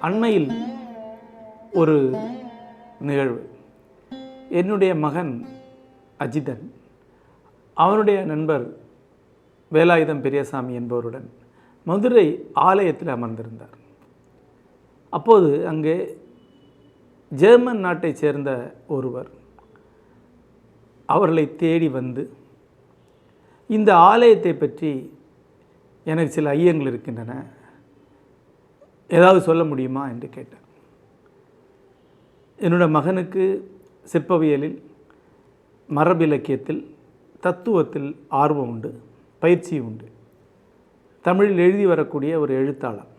அண்மையில் ஒரு நிகழ்வு. என்னுடைய மகன் அஜிதன் அவனுடைய நண்பர் வேலாயுதம் பெரியசாமி என்பவருடன் மதுரை ஆலயத்தில் அமர்ந்திருந்தார். அப்போது அங்கே ஜெர்மன் நாட்டைச் சேர்ந்த ஒருவர் அவர்களை தேடி வந்து, இந்த ஆலயத்தை பற்றி எனக்கு சில ஐயங்கள் இருக்கின்றன, ஏதாவது சொல்ல முடியுமா என்று கேட்டார். என்னோடய மகனுக்கு சிற்பவியலில், மரபிலக்கியத்தில், தத்துவத்தில் ஆர்வம் உண்டு, பயிற்சி உண்டு. தமிழில் எழுதி வரக்கூடிய ஒரு எழுத்தாளர்.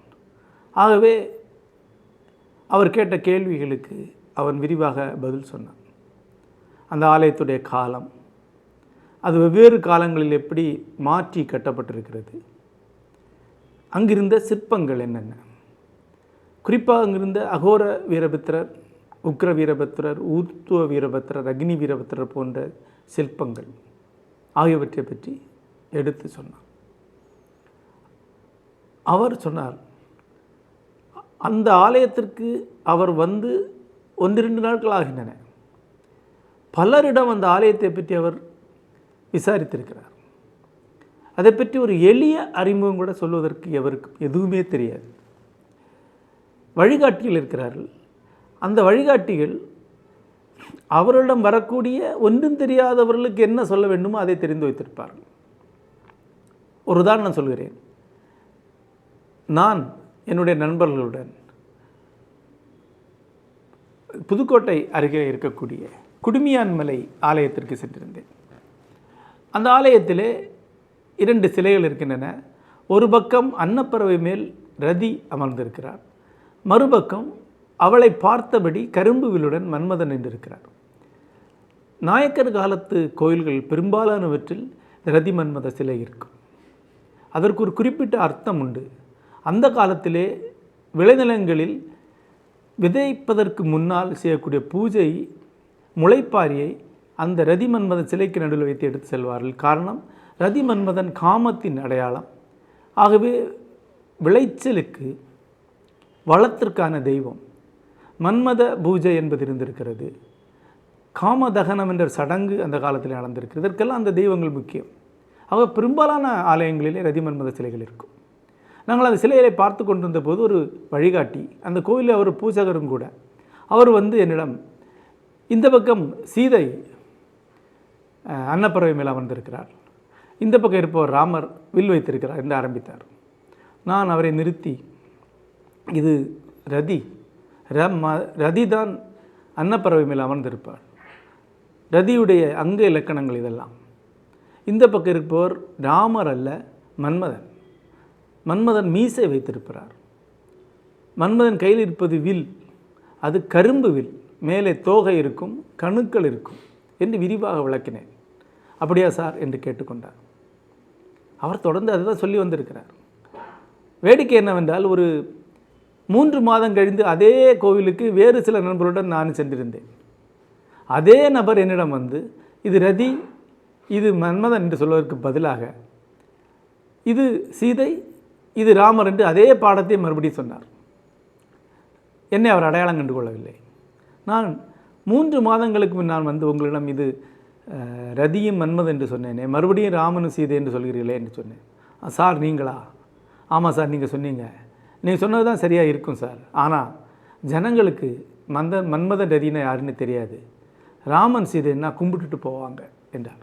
ஆகவே அவர் கேட்ட கேள்விகளுக்கு அவன் விரிவாக பதில் சொன்னான். அந்த ஆலயத்துடைய காலம், அது வெவ்வேறு காலங்களில் எப்படி மாற்றி கட்டப்பட்டிருக்கிறது, அங்கிருந்த சிற்பங்கள் என்னென்ன, குறிப்பாக அங்கிருந்த அகோர வீரபத்திரர், உக்ர வீரபத்திரர், ஊர்த்துவ வீரபத்திரர், அக்னி வீரபத்திரர் போன்ற சிற்பங்கள் ஆகியவற்றை பற்றி எடுத்து சொன்னார். அவர் சொன்னார், அந்த ஆலயத்திற்கு அவர் வந்து 1-2 நாட்கள் ஆகின்றன. பலரிடம் அந்த ஆலயத்தை பற்றி அவர் விசாரித்திருக்கிறார். அதை பற்றி ஒரு எளிய அறிமுகம் கூட சொல்வதற்கு எவருக்கு எதுவுமே தெரியாது. வழிகாட்டிகள் இருக்கிறார்கள். அந்த வழிகாட்டிகள் அவர்களிடம் வரக்கூடிய ஒன்றும் தெரியாதவர்களுக்கு என்ன சொல்ல வேண்டுமோ அதை தெரிந்து வைத்திருப்பார்கள். ஒரு உதாரணம் சொல்கிறேன். நான் என்னுடைய நண்பர்களுடன் புதுக்கோட்டை அருகே இருக்கக்கூடிய குடுமியான்மலை ஆலயத்திற்கு சென்றிருந்தேன். அந்த ஆலயத்திலே 2 சிலைகள் இருக்கின்றன. ஒரு பக்கம் அன்னப்பறவை மேல் ரதி அமர்ந்திருக்கிறார், மறுபக்கம் அவளை பார்த்தபடி கரும்பு வில்லுடன் மன்மதன் என்றிருக்கிறார். நாயக்கர் காலத்து கோயில்கள் பெரும்பாலானவற்றில் ரதி மன்மத சிலை இருக்கும். அதற்கு ஒரு குறிப்பிட்ட அர்த்தம் உண்டு. அந்த காலத்திலே விளைநிலங்களில் விதைப்பதற்கு முன்னால் செய்யக்கூடிய பூஜை முளைப்பாரியை அந்த ரதி மன்மதன் சிலைக்கு நடுவில் வைத்து எடுத்து செல்வார்கள். காரணம், ரதி மன்மதன் காமத்தின் அடையாளம். ஆகவே விளைச்சலுக்கு, வளத்திற்கான தெய்வம் மன்மத பூஜை என்பது இருந்திருக்கிறது. காமதகனம் என்ற சடங்கு அந்த காலத்தில் நடந்திருக்கிறது. இதற்கெல்லாம் அந்த தெய்வங்கள் முக்கியம். ஆக பெரும்பாலான ஆலயங்களிலே ரதி மன்மத சிலைகள் இருக்கும். நாங்கள் அந்த சிலைகளை பார்த்து கொண்டிருந்த போது ஒரு வழிகாட்டி, அந்த கோயிலில் அவர் பூஜகரும் கூட, அவர் வந்து என்னிடம், இந்த பக்கம் சீதை அன்னப்பறவை மேல் அமர்ந்திருக்கிறார், இந்த பக்கம் இருப்பவர் ராமர் வில் வைத்திருக்கிறார் என்று ஆரம்பித்தார். நான் அவரை நிறுத்தி, இது ரதி தான் அன்னப்பறவை மேல் அமர்ந்திருப்பார், ரதியுடைய அங்க இலக்கணங்கள் இதெல்லாம். இந்த பக்கம் இருப்பவர் ராமர் அல்ல, மன்மதன். மன்மதன் மீசை வைத்திருக்கிறார். மன்மதன் கையில் இருப்பது வில், அது கரும்பு வில், மேலே தோகை இருக்கும், கணுக்கள் இருக்கும் என்று விரிவாக விளக்கினேன். அப்படியா சார் என்று கேட்டுக்கொண்டார். அவர் தொடர்ந்து அதுதான் சொல்லி வந்திருக்கிறார். வேடிக்கை என்னவென்றால், ஒரு 3 மாதம் கழிந்து அதே கோவிலுக்கு வேறு சில நண்பர்களுடன் நான் சென்றிருந்தேன். அதே நபர் என்னிடம் வந்து, இது ரதி, இது மன்மதன் என்று சொல்வதற்கு பதிலாக இது சீதை, இது ராமர் என்று அதே பாடத்தை மறுபடியும் சொன்னார். என்னை அவர் அடையாளம் கண்டு கொள்ளவில்லை. நான் 3 மாதங்களுக்கு முன்னால் வந்து உங்களிடம் இது ரதியும் மன்மதன் என்று சொன்னேனே, மறுபடியும் ராமனும் சீதை என்று சொல்கிறீர்களே என்று சொன்னேன். சார் நீங்களா? ஆமாம் சார், நீங்கள் சொன்னீங்க, நீங்கள் சொன்னது தான் சரியாக இருக்கும் சார். ஆனால் ஜனங்களுக்கு மன்மதன் ரதினா யாருன்னு தெரியாது, ராமன் சீதைன்னா கும்பிட்டுட்டு போவாங்க என்றார்.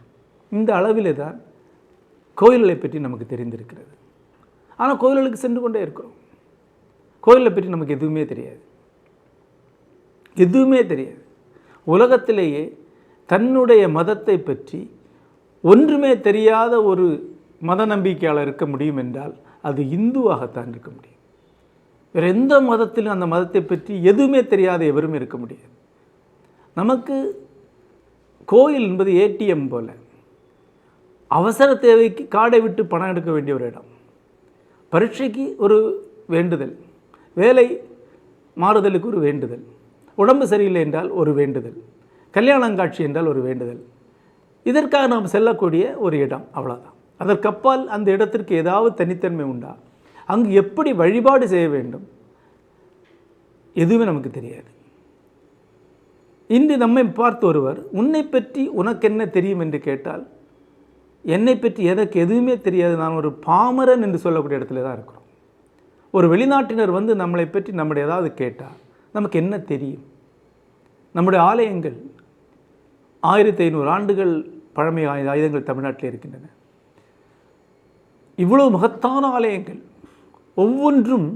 இந்த அளவிலே தான் கோயில்களை பற்றி நமக்கு தெரிந்திருக்கிறது. ஆனால் கோயில்களுக்கு சென்று கொண்டே இருக்கிறோம். கோயிலை பற்றி நமக்கு எதுவுமே தெரியாது, எதுவுமே தெரியாது. உலகத்திலேயே தன்னுடைய மதத்தை பற்றி ஒன்றுமே தெரியாத ஒரு மத நம்பிக்கையாளர் இருக்க முடியும் என்றால் அது இந்துவாகத்தான் இருக்க முடியும். வேறு எந்த மதத்திலும் அந்த மதத்தை பற்றி எதுவுமே தெரியாத எவரும் இருக்க முடியாது. நமக்கு கோயில் என்பது ஏடிஎம் போல, அவசர தேவைக்கு காடை விட்டு பணம் எடுக்க வேண்டிய ஒரு இடம். பரீட்சைக்கு ஒரு வேண்டுதல், வேலை மாறுதலுக்கு ஒரு வேண்டுதல், உடம்பு சரியில்லை என்றால் ஒரு வேண்டுதல், கல்யாணங்காட்சி என்றால் ஒரு வேண்டுதல். இதற்காக நாம் செல்லக்கூடிய ஒரு இடம், அவ்வளோதான். அதற்கப்பால் அந்த இடத்திற்கு ஏதாவது தனித்தன்மை உண்டா? அங்கு எப்படி வழிபாடு செய்ய வேண்டும்? எதுவுமே நமக்கு தெரியாது. இன்று நம்மை பார்த்து ஒருவர் உன்னை பற்றி உனக்கு என்ன தெரியும் என்று கேட்டால், என்னை பற்றி எனக்கு எதுவுமே தெரியாது, நான் ஒரு பாமரன் என்று சொல்லக்கூடிய இடத்துல தான் இருக்கிறோம். ஒரு வெளிநாட்டினர் வந்து நம்மளை பற்றி நம்முடைய ஏதாவது கேட்டால் நமக்கு என்ன தெரியும்? நம்முடைய ஆலயங்கள் 1500 ஆண்டுகள் பழமை ஆயுதங்கள் தமிழ்நாட்டில் இருக்கின்றன. இவ்வளவு மகத்தான ஆலயங்கள், ஒவ்வொன்றும்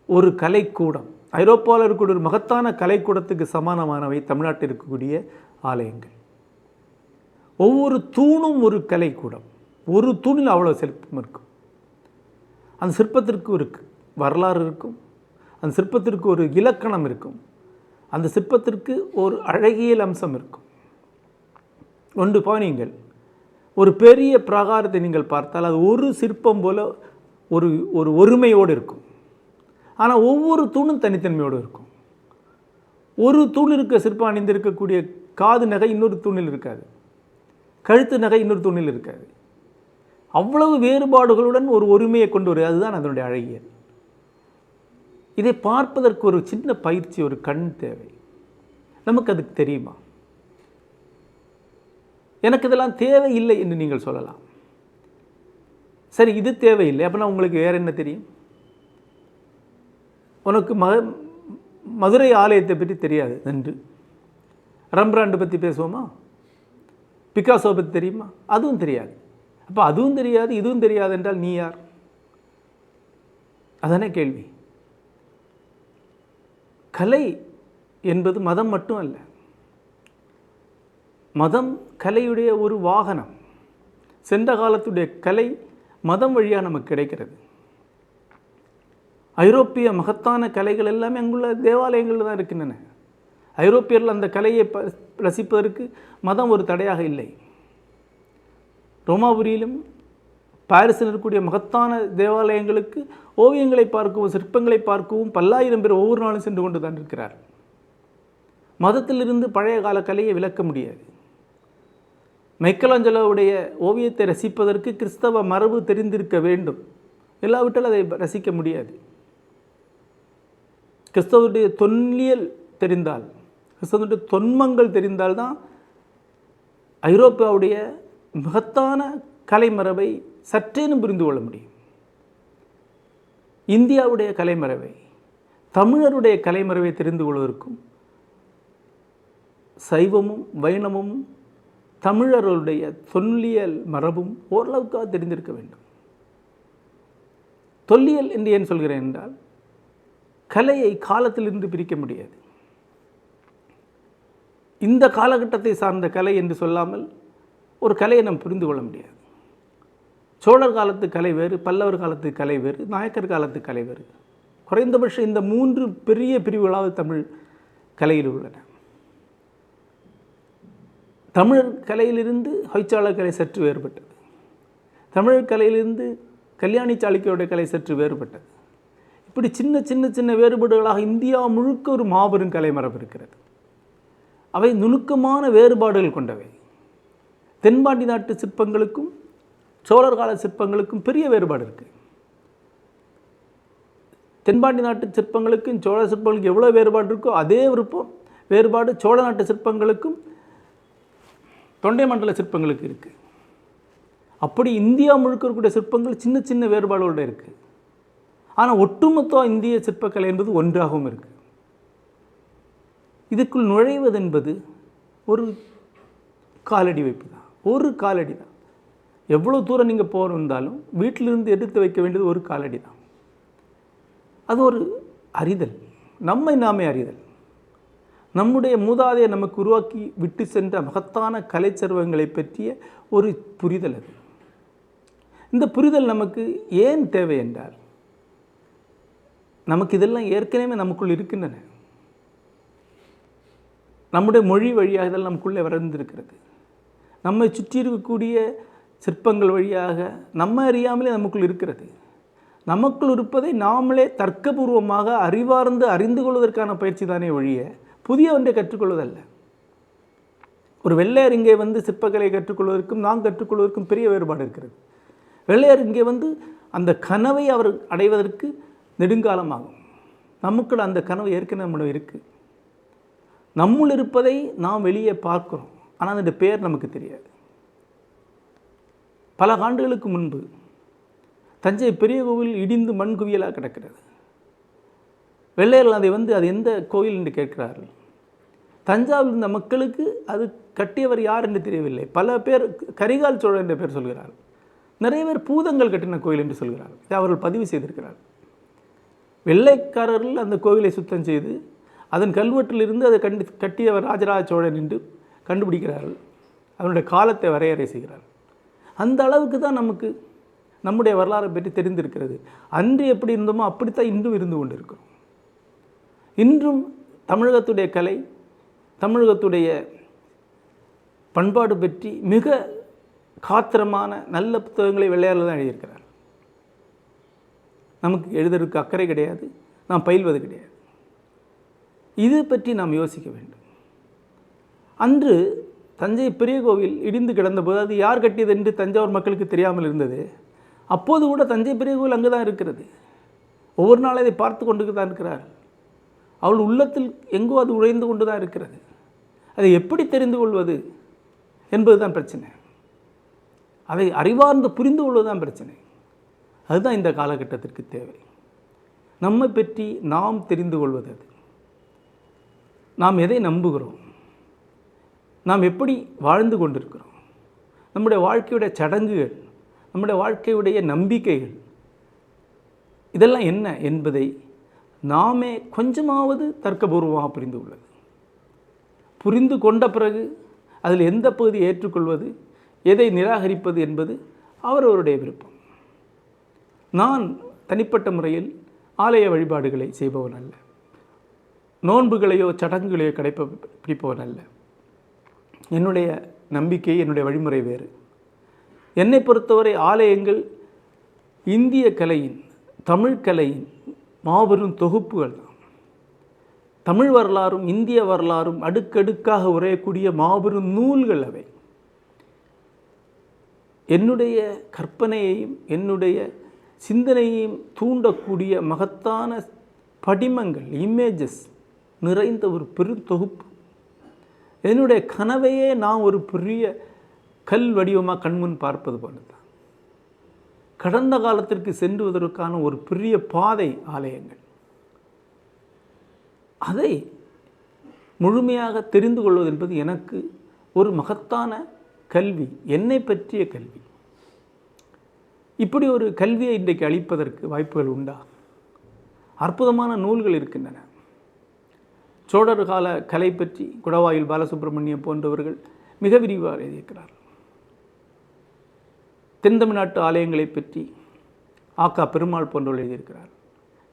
ஒரு கலைக்கூடம். ஐரோப்பாவில் இருக்கக்கூடிய ஒரு மகத்தான கலைக்கூடத்துக்கு சமானமானவை தமிழ்நாட்டில் இருக்கக்கூடிய ஆலயங்கள். ஒவ்வொரு தூணும் ஒரு கலைக்கூடம். ஒரு தூணில் அவ்வளோ சிற்பம் இருக்கும். அந்த சிற்பத்திற்கு ஒரு வரலாறு இருக்கும். அந்த சிற்பத்திற்கு ஒரு இலக்கணம் இருக்கும். அந்த சிற்பத்திற்கு ஒரு அழகியல் அம்சம் இருக்கும். ஒன்று பாருங்கள், ஒரு பெரிய பிரகாரத்தை நீங்கள் பார்த்தால் அது ஒரு சிற்பம் போல ஒரு ஒருமையோடு இருக்கும். ஆனால் ஒவ்வொரு தூணும் தனித்தன்மையோடு இருக்கும். ஒரு தூண் இருக்க சிற்பம் அணிந்திருக்கக்கூடிய காது நகை இன்னொரு தூணில் இருக்காது, கழுத்து நகை இன்னொரு தூணில் இருக்காது. அவ்வளவு வேறுபாடுகளுடன் ஒரு ஒருமையை கொண்டு வருது. அதுதான் அதனுடைய அழகியல். இதை பார்ப்பதற்கு ஒரு சின்ன பயிற்சி, ஒரு கண் தேவை. நமக்கு அதுக்கு தெரியுமா? எனக்கு இதெல்லாம் தேவையில்லை என்று நீங்கள் சொல்லலாம். சரி, இது தேவையில்லை, அப்படின்னா உங்களுக்கு வேறு என்ன தெரியும்? உனக்கு மதுரை ஆலயத்தை பற்றி தெரியாது என்று ரம்பிராண்ட் பற்றி பேசுவோமா? பிகாசோ பற்றி தெரியுமா? அதுவும் தெரியாது. அப்போ அதுவும் தெரியாது, இதுவும் தெரியாது என்றால் நீ யார்? அதானே கேள்வி. கலை என்பது மதம் மட்டும் அல்ல. மதம் கலையுடைய ஒரு வாகனம். சென்ற காலத்துடைய கலை மதம் வழியாக நமக்கு கிடைக்கிறது. ஐரோப்பிய மகத்தான கலைகள் எல்லாமே அங்குள்ள தேவாலயங்களில் தான் இருக்கின்றன. ஐரோப்பியர்கள் அந்த கலையை ரசிப்பதற்கு மதம் ஒரு தடையாக இல்லை. ரோமாபுரியிலும் பாரிஸில் இருக்கக்கூடிய மகத்தான தேவாலயங்களுக்கு ஓவியங்களை பார்க்கவும் சிற்பங்களை பார்க்கவும் பல்லாயிரம் பேர் ஒவ்வொரு நாளும் சென்று கொண்டு தான் இருக்கிறார். மதத்திலிருந்து பழைய கால கலையை விளக்க முடியாது. மைக்கேலாஞ்சலோவுடைய ஓவியத்தை ரசிப்பதற்கு கிறிஸ்தவ மரபு தெரிந்திருக்க வேண்டும், இல்லாவிட்டால் அதை ரசிக்க முடியாது. கிறிஸ்தவருடைய தொன்னியல் தெரிந்தால், கிறிஸ்தவருடைய தொன்மங்கள் தெரிந்தால்தான் ஐரோப்பாவுடைய மகத்தான கலைமரபை சற்றேனும் புரிந்து கொள்ள முடியும். இந்தியாவுடைய கலைமரபை, தமிழருடைய கலைமரபை தெரிந்து கொள்வதற்கும் சைவமும் வைணவமும் தமிழர்களுடைய தொல்லியல் மரபும் ஓரளவுக்காக தெரிந்திருக்க வேண்டும். தொல்லியல் என்று ஏன் சொல்கிறேன் என்றால், கலையை காலத்திலிருந்து பிரிக்க முடியாது. இந்த காலகட்டத்தை சார்ந்த கலை என்று சொல்லாமல் ஒரு கலையை நாம் புரிந்து கொள்ள முடியாது. சோழர் காலத்து கலை வேறு, பல்லவர் காலத்து கலை வேறு, நாயக்கர் காலத்து கலை வேறு. குறைந்தபட்சம் இந்த 3 பெரிய பிரிவுகளாவது தமிழ் கலையில் உள்ளன. தமிழர் கலையிலிருந்து ஹொய்சாளர் கலை சற்று வேறுபட்டது. தமிழர் கலையிலிருந்து கல்யாணி சாளுக்கியோடைய கலை சற்று வேறுபட்டது. இப்படி சின்ன சின்ன சின்ன வேறுபாடுகளாக இந்தியா முழுக்க ஒரு மாபெரும் கலைமரபு இருக்கிறது. அவை நுணுக்கமான வேறுபாடுகள் கொண்டவை. தென்பாண்டி நாட்டு சிற்பங்களுக்கும் சோழர் கால சிற்பங்களுக்கும் பெரிய வேறுபாடு இருக்குது. தென்பாண்டி நாட்டு சிற்பங்களுக்கும் சோழ சிற்பங்களுக்கு எவ்வளோ வேறுபாடு இருக்கோ அதே வேறுபாடு சோழ நாட்டு சிற்பங்களுக்கும் தொண்டை மண்டல சிற்பங்களுக்கு இருக்குது. அப்படி இந்தியா முழுக்க இருக்கக்கூடிய சிற்பங்கள் சின்ன சின்ன வேறுபாடுகளோடு இருக்குது. ஆனால் ஒட்டுமொத்த இந்திய சிற்பக்கலை என்பது ஒன்றாகவும் இருக்குது. இதுக்குள் நுழைவது என்பது ஒரு காலடி வைப்பு தான், ஒரு காலடி தான். எவ்வளோ தூரம் நீங்கள் போயிருந்தாலும் வீட்டிலிருந்து எடுத்து வைக்க வேண்டியது ஒரு காலடி தான். அது ஒரு அறிதல், நம்மை நாமே அறிதல். நம்முடைய மூதாதையை நமக்கு உருவாக்கி விட்டு சென்ற மகத்தான கலை செல்வங்களை பற்றிய ஒரு புரிதல் அது. இந்த புரிதல் நமக்கு ஏன் தேவை என்றால், நமக்கு இதெல்லாம் ஏற்கனவே நமக்குள் இருக்கின்றன. நம்முடைய மொழி வழியாக இதெல்லாம் நமக்குள்ளே வளர்ந்திருக்கிறது. நம்மை சுற்றி இருக்கக்கூடிய சிற்பங்கள் வழியாக நம்ம அறியாமலே நமக்குள் இருக்கிறது. நமக்குள் இருப்பதை நாமளே தர்க்கபூர்வமாக அறிவார்ந்து அறிந்து கொள்வதற்கான பயிற்சி தானே ஒழிய புதிய ஒன்றை கற்றுக்கொள்வதல்ல. ஒரு வெள்ளையர் இங்கே வந்து சிற்பக்கலை கற்றுக்கொள்வதற்கும் நாம் கற்றுக்கொள்வதற்கும் பெரிய வேறுபாடு இருக்கிறது. வெள்ளையர் இங்கே வந்து அந்த கனவை அவர் அடைவதற்கு நெடுங்காலமாகும். நமக்குள்ள அந்த கனவு ஏற்கனவே நம்மளும் இருக்குது. நம்முள் இருப்பதை நாம் வெளியே பார்க்குறோம், ஆனால் அந்த பேர் நமக்கு தெரியாது. பல ஆண்டுகளுக்கு முன்பு தஞ்சை பெரிய கோவில் இடிந்து மண் குவியலாக கிடக்கிறது. வெள்ளையர்கள் அதை வந்து அது எந்த கோயில் என்று கேட்கிறார்கள். தஞ்சாவூர் இருந்த மக்களுக்கு அது கட்டியவர் யார் என்று தெரியவில்லை. பல பேர் கரிகால் சோழன் என்ற பேர் சொல்கிறார்கள். நிறைய பேர் பூதங்கள் கட்டின கோயில் என்று சொல்கிறார்கள். இதை அவர்கள் பதிவு செய்திருக்கிறார்கள். வெள்ளைக்காரர்கள் அந்த கோவிலை சுத்தம் செய்து அதன் கல்வெட்டிலிருந்து அதை கட்டியவர் ராஜராஜ சோழன் என்று கண்டுபிடிக்கிறார்கள். அதனுடைய காலத்தை வரையறை செய்கிறார்கள். அந்த அளவுக்கு தான் நமக்கு நம்முடைய வரலாறை பற்றி தெரிந்திருக்கிறது. அன்று எப்படி இருந்தோமோ அப்படித்தான் இன்றும் இருந்து கொண்டு இருக்கிறோம். இன்றும் தமிழகத்துடைய கலை, தமிழகத்துடைய பண்பாடு பற்றி மிக காத்திரமான நல்ல புத்தகங்களை வெள்ளையர்கள் தான் எழுதியிருக்கிறார். நமக்கு எழுதுறதுக்கு அக்கறை கிடையாது, நாம் பயில்வது கிடையாது. இது பற்றி நாம் யோசிக்க வேண்டும். அன்று தஞ்சை பெரிய கோவில் இடிந்து கிடந்தபோது அது யார் கட்டியது என்று தஞ்சாவூர் மக்களுக்கு தெரியாமல் இருந்தது. அப்போது கூட தஞ்சை பெரிய கோவில் அங்கே தான் இருக்கிறது. ஒவ்வொரு நாளும் அதை பார்த்து கொண்டு தான் இருக்கிறார். அவள் உள்ளத்தில் எங்கோ அது உழைந்து கொண்டு தான் இருக்கிறது. அதை எப்படி தெரிந்து கொள்வது என்பது தான் பிரச்சனை. அதை அறிவார்ந்து புரிந்து கொள்வது தான் பிரச்சனை. அதுதான் இந்த காலகட்டத்திற்கு தேவை. நம்மை பற்றி நாம் தெரிந்து கொள்வது. அது நாம் எதை நம்புகிறோம், நாம் எப்படி வாழ்ந்து கொண்டிருக்கிறோம், நம்முடைய வாழ்க்கையுடைய சடங்குகள், நம்முடைய வாழ்க்கையுடைய நம்பிக்கைகள், இதெல்லாம் என்ன என்பதை நாமே கொஞ்சமாவது தர்க்கபூர்வமாக புரிந்து கொள்வது. புரிந்து கொண்ட பிறகு அதில் எந்த பகுதியை ஏற்றுக்கொள்வது, எதை நிராகரிப்பது என்பது அவரவருடைய விருப்பம். நான் தனிப்பட்ட முறையில் ஆலய வழிபாடுகளை செய்பவன் அல்ல, நோன்புகளையோ சடங்குகளையோ பிடிப்பவன் அல்ல. என்னுடைய நம்பிக்கை, என்னுடைய வழிமுறை வேறு. என்னை பொறுத்தவரை ஆலயங்கள் இந்திய கலையின், தமிழ் கலையின் மாபெரும் தொகுப்புகள் தான். தமிழ் வரலாறும் இந்திய வரலாறும் அடுக்கடுக்காக உரையக்கூடிய மாபெரும் நூல்கள் அவை. என்னுடைய கற்பனையையும் என்னுடைய சிந்தனையையும் தூண்டக்கூடிய மகத்தான படிமங்கள், இமேஜஸ் நிறைந்த ஒரு பெரும் தொகுப்பு. என்னுடைய கனவையே நான் ஒரு பெரிய கல் வடிவமாக கண்முன் பார்ப்பது போல தான். கடந்த காலத்திற்கு சென்றுவதற்கான ஒரு பெரிய பாதை ஆலயங்கள். அதை முழுமையாக தெரிந்து கொள்வது என்பது எனக்கு ஒரு மகத்தான கல்வி, என்னை பற்றிய கல்வி. இப்படி ஒரு கல்வியை இன்றைக்கு அளிப்பதற்கு வாய்ப்புகள் உண்டா? அற்புதமான நூல்கள் இருக்கின்றன. சோழர் கால கலை பற்றி குடவாயில் பாலசுப்ரமணியம் போன்றவர்கள் மிக விரிவாக எழுதியிருக்கிறார்கள். தென் தமிழ்நாட்டு ஆலயங்களை பற்றி ஆக்கா பெருமாள் போன்றவர்கள் எழுதியிருக்கிறார்,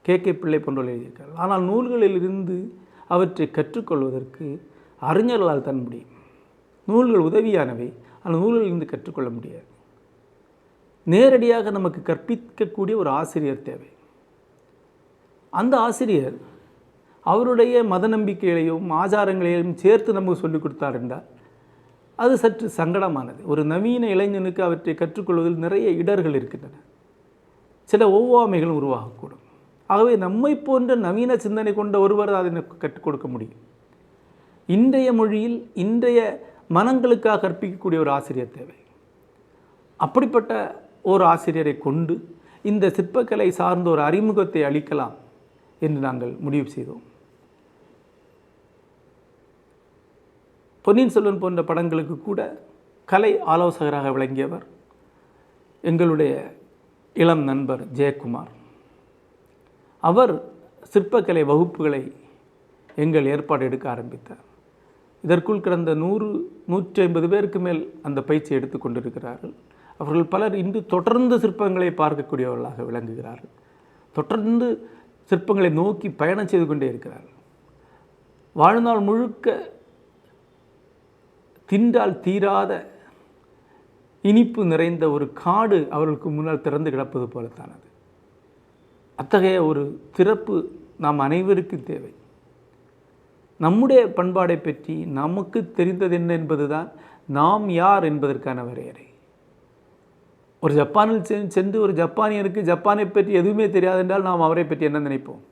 கே பிள்ளை போன்றவர்கள் எழுதியிருக்கிறார். ஆனால் நூல்களிலிருந்து அவற்றை கற்றுக்கொள்வதற்கு அறிஞர்களால் தான் முடியும். நூல்கள் உதவியானவை, ஆனால் நூல்களிலிருந்து கற்றுக்கொள்ள முடியாது. நேரடியாக நமக்கு கற்பிக்கக்கூடிய ஒரு ஆசிரியர் தேவை. அந்த ஆசிரியர் அவருடைய மத நம்பிக்கைகளையும் ஆச்சாரங்களையும் சேர்த்து நமக்கு சொல்லிக் கொடுத்தார் என்றால் அது சற்று சங்கடமானது. ஒரு நவீன இளைஞனுக்கு அவற்றை கற்றுக்கொள்வதில் நிறைய இடர்கள் இருக்கின்றன, சில ஒவ்வாமைகள் உருவாகக்கூடும். ஆகவே நம்மை போன்ற நவீன சிந்தனை கொண்ட ஒருவர் அதை கற்றுக் கொடுக்க முடியும். இன்றைய மொழியில் இன்றைய மனங்களுக்காக கற்பிக்கக்கூடிய ஒரு ஆசிரியர் தேவை. அப்படிப்பட்ட ஒரு ஆசிரியரை கொண்டு இந்த சிற்பக்கலை சார்ந்த ஒரு அறிமுகத்தை அளிக்கலாம் என்று நாங்கள் முடிவு செய்தோம். பொன்னியின் செல்வன் போன்ற படங்களுக்கு கூட கலை ஆலோசகராக விளங்கியவர் எங்களுடைய இளம் நண்பர் ஜெயக்குமார். அவர் சிற்பக்கலை வகுப்புகளை எங்கள் ஏற்பாடு எடுக்க ஆரம்பித்தார். இதற்குள் கடந்த 100-150 பேருக்கு மேல் அந்த பயிற்சி எடுத்து கொண்டிருக்கிறார்கள். அவர்கள் பலர் இன்று தொடர்ந்து சிற்பங்களை பார்க்கக்கூடியவர்களாக விளங்குகிறார்கள். தொடர்ந்து சிற்பங்களை நோக்கி பயணம் செய்து கொண்டே இருக்கிறார்கள். வாழ்நாள் முழுக்க தின்றால் தீராத இனிப்பு நிறைந்த ஒரு காடு அவர்களுக்கு முன்னால் திறந்து கிடப்பது போலத்தானது. அத்தகைய ஒரு திறப்பு நாம் அனைவருக்கும் தேவை. நம்முடைய பண்பாடை பற்றி நமக்கு தெரிந்தது என்ன என்பதுதான் நாம் யார் என்பதற்கான வரையறை. ஒரு ஜப்பானில் சென்று ஒரு ஜப்பானியருக்கு ஜப்பானை பற்றி எதுவுமே தெரியாது என்றால் நாம் அவரை பற்றி என்ன நினைப்போம்?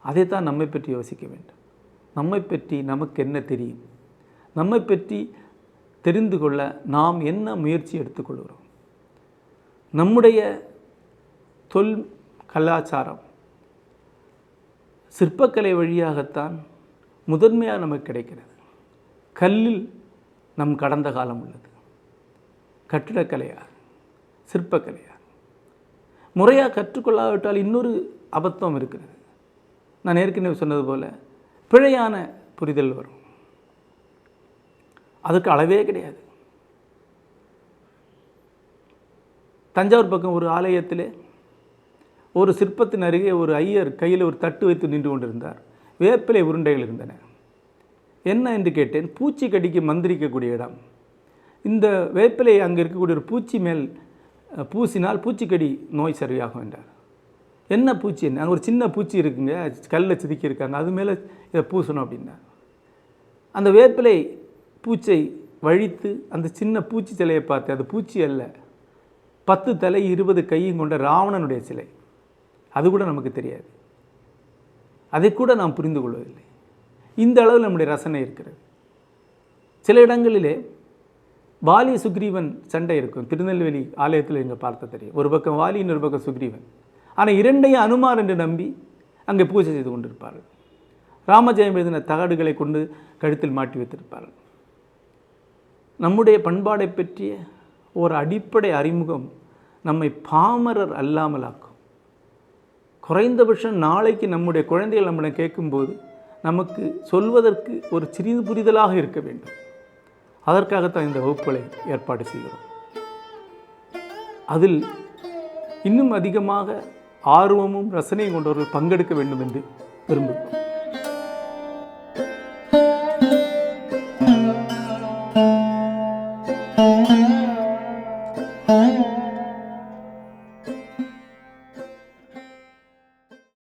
அதைத்தான் நம்மை பற்றி யோசிக்க வேண்டும். நம்மை பற்றி நமக்கு என்ன தெரியும்? நம்மை பற்றி தெரிந்து கொள்ள நாம் என்ன முயற்சி எடுத்துக்கொள்கிறோம்? நம்முடைய கலாச்சாரம் சிற்பக்கலை வழியாகத்தான் முதன்மையாக நமக்கு கிடைக்கிறது. கல்லில் நம் கடந்த காலம் உள்ளது. கட்டிடக்கலையாக, சிற்பக்கலையாக முறையாக கற்றுக்கொள்ளாவிட்டால் இன்னொரு அபத்தம் இருக்கிறது. நான் ஏற்கனவே சொன்னது போல் பிழையான புரிதல் வரும். அதுக்கு அளவே கிடையாது. தஞ்சாவூர் பக்கம் ஒரு ஆலயத்திலே ஒரு சிற்பத்தின் அருகே ஒரு ஐயர் கையில் ஒரு தட்டு வைத்து நின்று கொண்டிருந்தார். வேப்பிலை உருண்டைகள் இருந்தன. என்ன என்று கேட்டேன். பூச்சி கடிக்கு மந்திரிக்கக்கூடிய இடம். இந்த வேப்பிலை அங்கே இருக்கக்கூடிய ஒரு பூச்சி மேல் பூசினால் பூச்சிக்கடி நோய் சரியாகும் என்றார். என்ன பூச்சி? என்ன? அங்கே ஒரு சின்ன பூச்சி இருக்குங்க, கல்லில் செதுக்கி இருக்காங்க, அது மேலே இதை பூசணும் அப்படின்னார். அந்த வேப்பிலை பூச்சை வழித்து அந்த சின்ன பூச்சி சிலையை பார்த்து, அது பூச்சி அல்ல, 10 தலை 20 கையும் கொண்ட ராவணனுடைய சிலை. அது கூட நமக்கு தெரியாது. அதை கூட நாம் புரிந்து கொள்வதில்லை. இந்த அளவில் நம்முடைய ரசனை இருக்கிறது. சில இடங்களிலே வாலி சுக்ரீவன் சண்டை இருக்கும். திருநெல்வேலி ஆலயத்தில் இங்கே பார்த்த தெரியும். ஒரு பக்கம் வாலி, இன்னொரு பக்கம் சுக்ரீவன். ஆனால் இரண்டையும் அனுமார் என்று நம்பி அங்கே பூஜை செய்து கொண்டிருப்பார்கள். ராமஜெயம் எழுதின தகடுகளை கொண்டு கழுத்தில் மாட்டி வைத்திருப்பார்கள். நம்முடைய பண்பாடை பற்றிய ஒரு அடிப்படை அறிமுகம் நம்மை பாமரர் அல்லாமலாக்கும். குறைந்தபட்சம் நாளைக்கு நம்முடைய குழந்தைகள் நம்மளை கேட்கும்போது நமக்கு சொல்வதற்கு ஒரு சிறிது புரிதலாக இருக்க வேண்டும். அதற்காகத்தான் இந்த வகுப்புகளை ஏற்பாடு செய்கிறோம். அதில் இன்னும் அதிகமாக ஆர்வமும் ரசனையும் கொண்டவர்கள் பங்கெடுக்க வேண்டும் என்று விரும்புகிறோம்.